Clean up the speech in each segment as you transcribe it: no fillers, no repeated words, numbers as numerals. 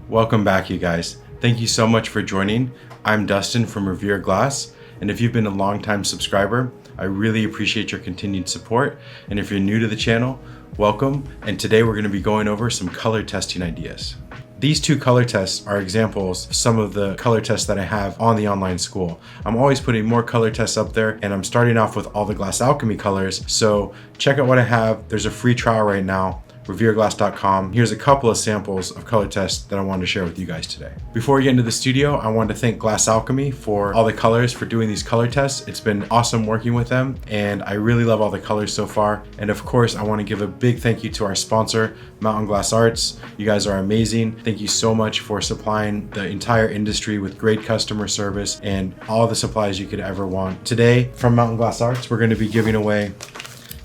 Welcome back, you guys. Thank you so much for joining. I'm Dustin from Revere Glass, and if you've been a long-time subscriber, I really appreciate your continued support. And if you're new to the channel, welcome. And today we're going to be going over some color testing ideas. These two color tests are examples of some of the color tests that I have on the online school. I'm always putting more color tests up there, and I'm starting off with all the Glass Alchemy colors. So check out what I have. There's a free trial right now. revereglass.com. Here's a couple of samples of color tests that I wanted to share with you guys today. Before we get into the studio, I want to thank Glass Alchemy for all the colors, for doing these color tests. It's been awesome working with them, and I really love all the colors so far. And of course, I want to give a big thank you to our sponsor, Mountain Glass Arts. You guys are amazing. Thank you so much for supplying the entire industry with great customer service and all the supplies you could ever want. Today, from Mountain Glass Arts, we're going to be giving away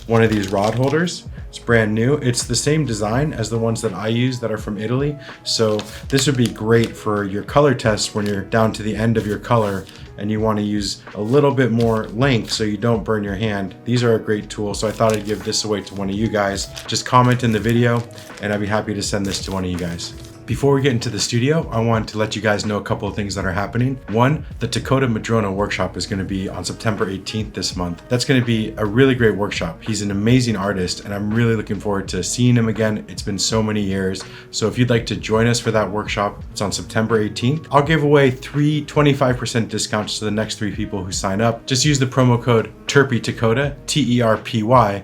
one of these rod holders. It's brand new. It's the same design as the ones that I use that are from Italy. So this would be great for your color tests when you're down to the end of your color and you want to use a little bit more length so you don't burn your hand. These are a great tool, so I thought I'd give this away to one of you guys. Just comment in the video and I'd be happy to send this to one of you guys. Before we get into the studio, I want to let you guys know a couple of things that are happening. One, the Dakota Madrona workshop is going to be on September 18th this month. That's going to be a really great workshop. He's an amazing artist, and I'm really looking forward to seeing him again. It's been so many years. So if you'd like to join us for that workshop, it's on September 18th. I'll give away 25% discounts to the next 3 people who sign up. Just use the promo code TERPYTAKODA, TERPYTAKODA,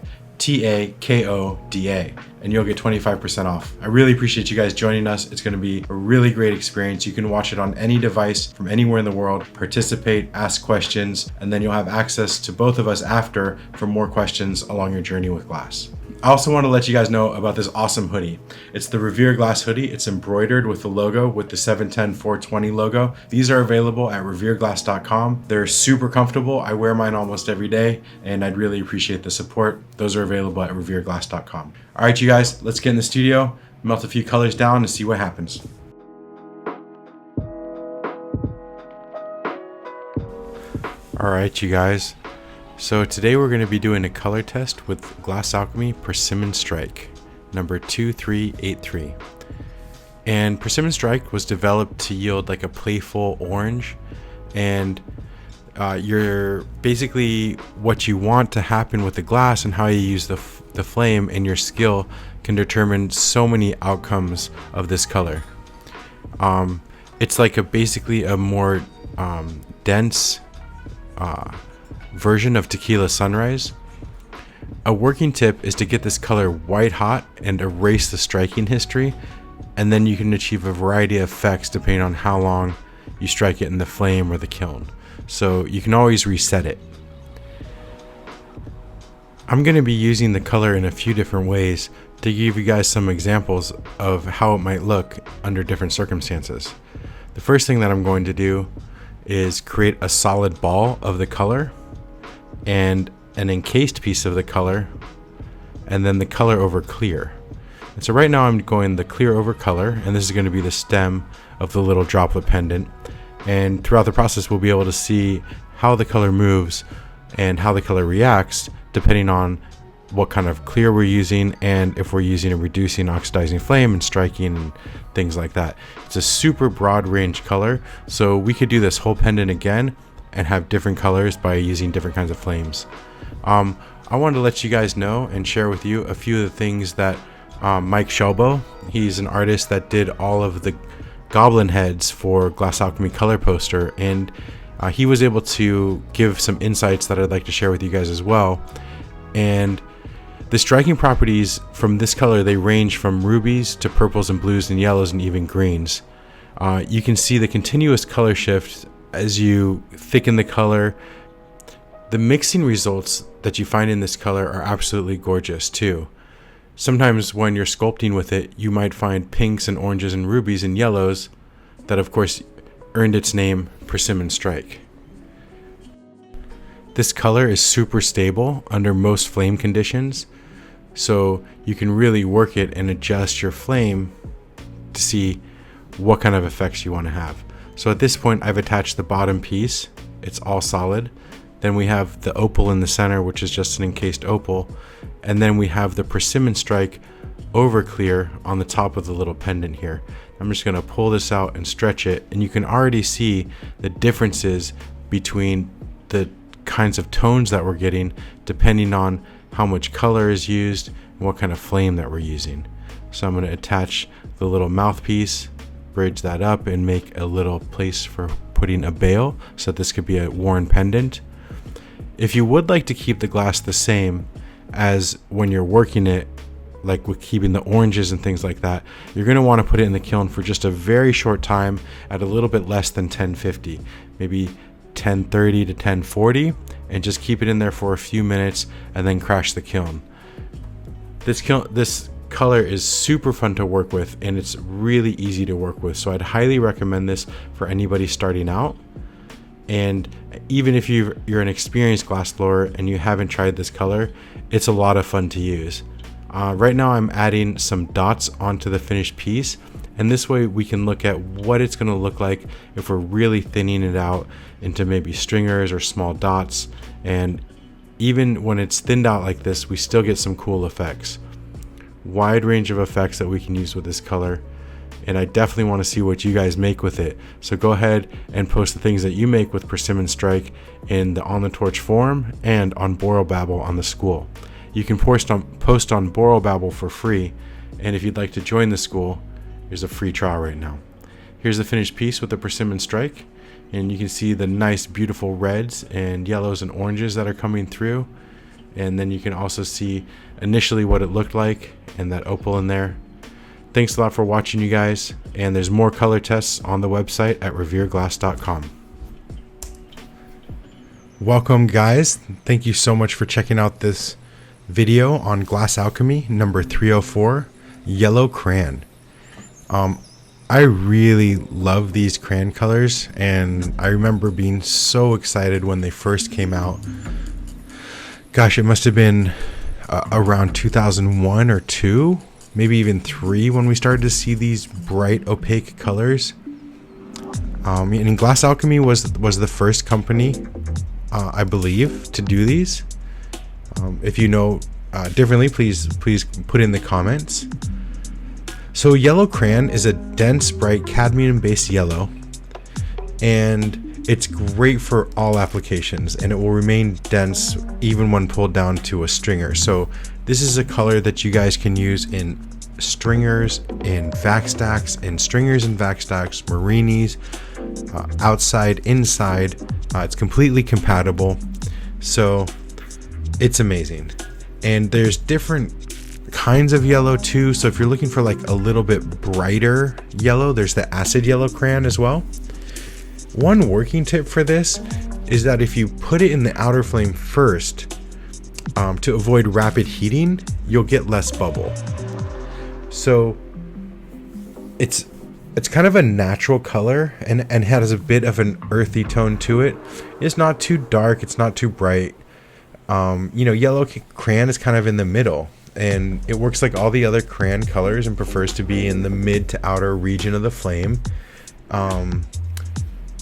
and you'll get 25% off. I really appreciate you guys joining us. It's going to be a really great experience. You can watch it on any device from anywhere in the world, participate, ask questions, and then you'll have access to both of us after for more questions along your journey with glass. I also want to let you guys know about this awesome hoodie. It's the Revere Glass hoodie. It's embroidered with the logo, with the 710-420 logo. These are available at revereglass.com. They're super comfortable. I wear mine almost every day, and I'd really appreciate the support. Those are available at revereglass.com. All right, you guys, let's get in the studio, melt a few colors down and see what happens. All right, you guys. So today we're going to be doing a color test with Glass Alchemy Persimmon Strike, number 2383. And Persimmon Strike was developed to yield like a playful orange, and you're basically what you want to happen with the glass and how you use the flame and your skill can determine so many outcomes of this color. It's like basically a more dense version of Tequila Sunrise. A working tip is to get this color white hot and erase the striking history, and then you can achieve a variety of effects depending on how long you strike it in the flame or the kiln. So you can always reset it. I'm going to be using the color in a few different ways to give you guys some examples of how it might look under different circumstances. The first thing that I'm going to do is create a solid ball of the color and an encased piece of the color, and then the color over clear. And so right now I'm going the clear over color, and this is going to be the stem of the little droplet pendant. And throughout the process we'll be able to see how the color moves and how the color reacts depending on what kind of clear we're using and if we're using a reducing oxidizing flame and striking and things like that. It's a super broad range color, so we could do this whole pendant again and have different colors by using different kinds of flames. I wanted to let you guys know and share with you a few of the things that Mike Shelbo, he's an artist that did all of the goblin heads for Glass Alchemy color poster, and he was able to give some insights that I'd like to share with you guys as well. And the striking properties from this color, they range from rubies to purples and blues and yellows and even greens. You can see the continuous color shift as you thicken the color. The mixing results that you find in this color are absolutely gorgeous too. Sometimes when you're sculpting with it, you might find pinks and oranges and rubies and yellows that of course earned its name Persimmon Strike. This color is super stable under most flame conditions, so you can really work it and adjust your flame to see what kind of effects you want to have. So at this point I've attached the bottom piece. It's all solid. Then we have the opal in the center, which is just an encased opal. And then we have the Persimmon Strike over clear on the top of the little pendant here. I'm just going to pull this out and stretch it, and you can already see the differences between the kinds of tones that we're getting depending on how much color is used and what kind of flame that we're using. So I'm going to attach the little mouthpiece, bridge that up, and make a little place for putting a bail so that this could be a worn pendant. If you would like to keep the glass the same as when you're working it, like with keeping the oranges and things like that, you're going to want to put it in the kiln for just a very short time at a little bit less than 1050, maybe 1030 to 1040, and just keep it in there for a few minutes and then crash the kiln. This color is super fun to work with, and it's really easy to work with, so I'd highly recommend this for anybody starting out. And even if you're an experienced glass blower and you haven't tried this color, it's a lot of fun to use. Right now I'm adding some dots onto the finished piece, and this way we can look at what it's going to look like if we're really thinning it out into maybe stringers or small dots. And even when it's thinned out like this, we still get some cool effects. Wide range of effects that we can use with this color, and I definitely want to see what you guys make with it. So go ahead and post the things that you make with Persimmon Strike in the On the Torch forum and on Borrowbabble on the school. You can post on Borrowbabble for free, and if you'd like to join the school, there's a free trial right now. Here's the finished piece with the Persimmon Strike, and you can see the nice beautiful reds and yellows and oranges that are coming through. And then you can also see initially what it looked like and that opal in there. Thanks a lot for watching, you guys, and there's more color tests on the website at revereglass.com. Welcome, guys. Thank you so much for checking out this video on Glass Alchemy number 304, Yellow Crayon. I really love these crayon colors, and I remember being so excited when they first came out. Gosh, it must have been around 2001 or 2, maybe even 3, when we started to see these bright opaque colors. And Glass Alchemy was the first company, I believe, to do these. If you know differently, please put in the comments. So yellow crayon is a dense, bright cadmium-based yellow, and it's great for all applications, and it will remain dense even when pulled down to a stringer. So this is a color that you guys can use in stringers, in vac stacks, marinis, outside, inside. It's completely compatible, so it's amazing. And there's different kinds of yellow too, so if you're looking for like a little bit brighter yellow, there's the acid yellow crayon as well. One working tip for this is that if you put it in the outer flame first, to avoid rapid heating, you'll get less bubble. So it's kind of a natural color and has a bit of an earthy tone to it. It's not too dark, it's not too bright. Yellow crayon is kind of in the middle, and it works like all the other crayon colors and prefers to be in the mid to outer region of the flame.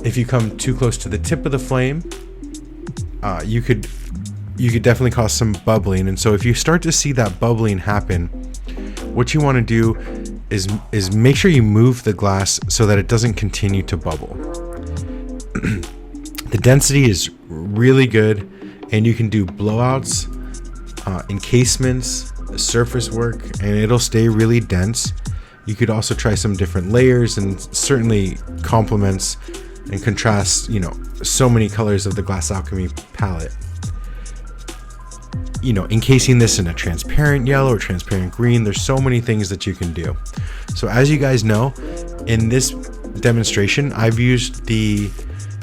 If you come too close to the tip of the flame, you could definitely cause some bubbling. And so if you start to see that bubbling happen, what you want to do is make sure you move the glass so that it doesn't continue to bubble. The density is really good, and you can do blowouts, encasements, surface work, and it'll stay really dense. You could also try some different layers, and certainly complements and contrasts, so many colors of the Glass Alchemy palette. Encasing this in a transparent yellow or transparent green, there's so many things that you can do. So as you guys know, in this demonstration, I've used the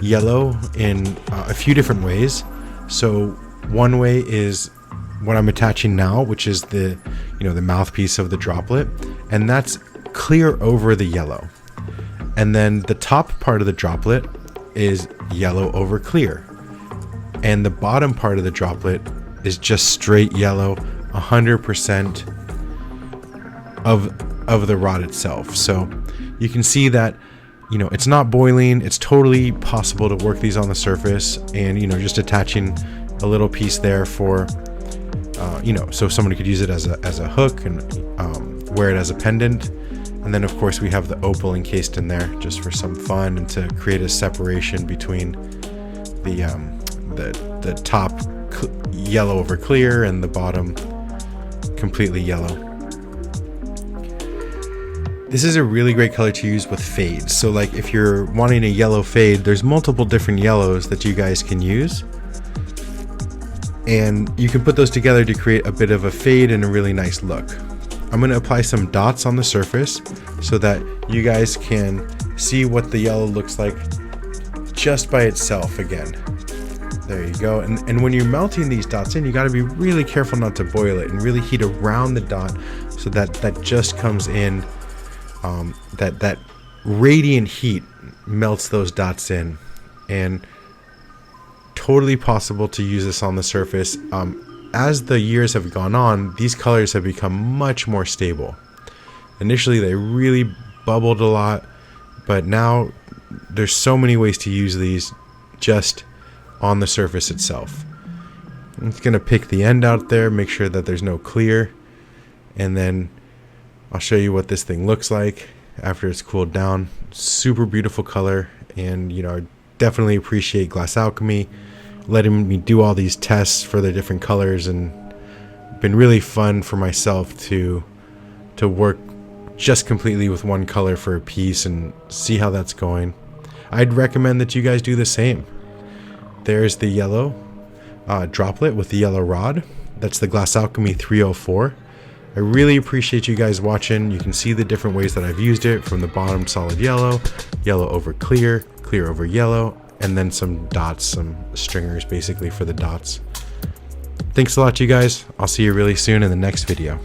yellow in a few different ways. So one way is what I'm attaching now, which is the mouthpiece of the droplet, and that's clear over the yellow. And then the top part of the droplet is yellow over clear, and the bottom part of the droplet is just straight yellow, 100% of the rod itself. So you can see that it's not boiling. It's totally possible to work these on the surface, and just attaching a little piece there for so somebody could use it as a hook, and wear it as a pendant. And then of course we have the opal encased in there just for some fun and to create a separation between the top yellow over clear and the bottom completely yellow. This is a really great color to use with fades. So like if you're wanting a yellow fade, there's multiple different yellows that you guys can use. And you can put those together to create a bit of a fade and a really nice look. I'm going to apply some dots on the surface so that you guys can see what the yellow looks like just by itself again. There you go. And when you're melting these dots in, you got to be really careful not to boil it and really heat around the dot so that that just comes in. That radiant heat melts those dots in, and totally possible to use this on the surface. As the years have gone on, these colors have become much more stable. Initially they really bubbled a lot, but now there's so many ways to use these just on the surface itself. I'm just gonna pick the end out there, make sure that there's no clear, and then I'll show you what this thing looks like after it's cooled down. Super beautiful color, and you know, I definitely appreciate Glass Alchemy letting me do all these tests for the different colors, and been really fun for myself to work just completely with one color for a piece and see how that's going. I'd recommend that you guys do the same. There's the yellow droplet with the yellow rod. That's the Glass Alchemy 304. I really appreciate you guys watching. You can see the different ways that I've used it, from the bottom solid yellow, yellow over clear, clear over yellow, and then some dots, some stringers basically for the dots. Thanks a lot, you guys. I'll see you really soon in the next video.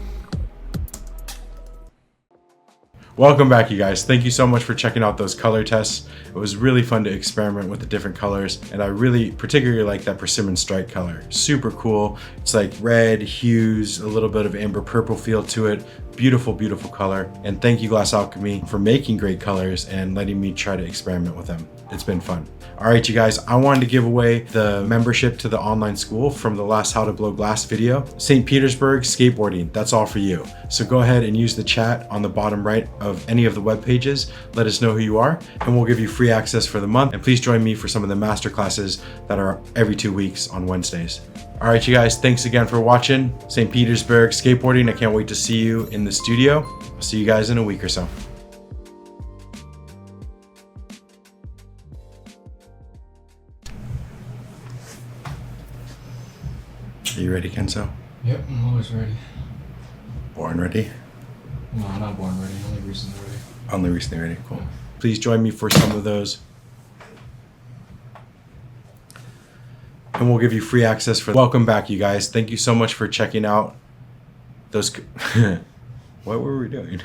Welcome back, you guys. Thank you so much for checking out those color tests. It was really fun to experiment with the different colors, and I really particularly like that Persimmon Strike color. Super cool. It's like red hues, a little bit of amber purple feel to it. Beautiful, beautiful color. And thank you, Glass Alchemy, for making great colors and letting me try to experiment with them. It's been fun. All right, you guys, I wanted to give away the membership to the online school from the last How to Blow Glass video. St. Petersburg Skateboarding, that's all for you. So go ahead and use the chat on the bottom right of any of the web pages. Let us know who you are, and we'll give you free access for the month. And please join me for some of the master classes that are every 2 weeks on Wednesdays. All right, you guys, thanks again for watching St. Petersburg Skateboarding. I can't wait to see you in the studio. I'll see you guys in a week or so. Are you ready, Kenzo? Yep, I'm always ready. Born ready? No, I'm not born ready. Only recently ready. Only recently ready, cool. Please join me for some of those. And we'll give you free access for... Welcome back, you guys. Thank you so much for checking out those... What were we doing?